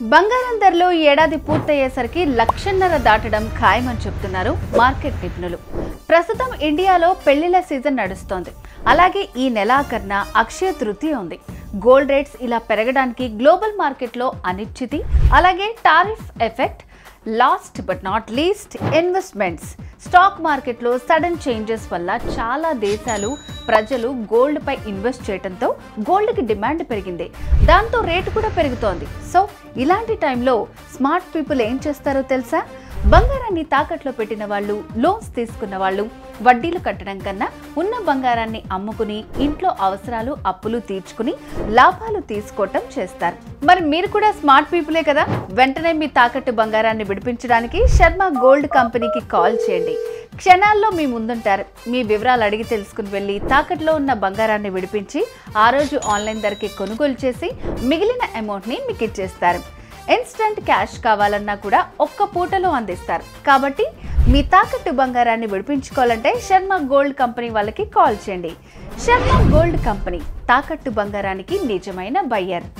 బంగారం ధరలు ఈ ఏడాది పూర్తయ్యేసరికి లక్షన్నర దాటడం ఖాయమని చెప్తున్నారు మార్కెట్ నిపుణులు. ప్రస్తుతం ఇండియాలో పెళ్లిళ్ల సీజన్ నడుస్తోంది. అలాగే ఈ నెలాఖరున అక్షయ తృతీయ ఉంది. గోల్డ్ రేట్స్ ఇలా పెరగడానికి గ్లోబల్ మార్కెట్లో అనిశ్చితి, అలాగే tariff effect, last but not least investments, stock మార్కెట్లో సడన్ చేంజెస్ వల్ల చాలా దేశాలు ప్రజలు గోల్డ్ పై ఇన్వెస్ట్ చేయడంతో గోల్డ్కి డిమాండ్ పెరిగింది. దాంతో రేటు కూడా పెరుగుతోంది. సో ఇలాంటి టైంలో స్మార్ట్ పీపుల్ ఏం చేస్తారో తెలుసా? బంగారాన్ని తాకట్లో పెట్టిన వాళ్ళు, లోన్స్ తీసుకున్న వాళ్ళు వడ్డీలు కట్టడం కన్నా ఉన్న బంగారాన్ని అమ్ముకుని ఇంట్లో అవసరాలు, అప్పులు తీర్చుకుని లాభాలు తీసుకోవటం చేస్తారు. మరి మీరు కూడా స్మార్ట్ పీపులే కదా? వెంటనే మీ తాకట్టు బంగారాన్ని విడిపించడానికి శర్మ గోల్డ్ కంపెనీకి కాల్ చేయండి. క్షణాల్లో మీ ముందుంటారు. మీ వివరాలు అడిగి తెలుసుకుని వెళ్ళి తాకట్లో ఉన్న బంగారాన్ని విడిపించి ఆ రోజు ఆన్లైన్ ధరకి కొనుగోలు చేసి మిగిలిన అమౌంట్ని మీకు ఇచ్చేస్తారు. ఇన్స్టంట్ క్యాష్ కావాలన్నా కూడా ఒక్క పూటలో అందిస్తారు. కాబట్టి మీ తాకట్టు బంగారాన్ని విడిపించుకోవాలంటే శర్మ గోల్డ్ కంపెనీ వాళ్ళకి కాల్ చేయండి. శర్మ గోల్డ్ కంపెనీ తాకట్టు బంగారానికి నిజమైన బయ్యర్.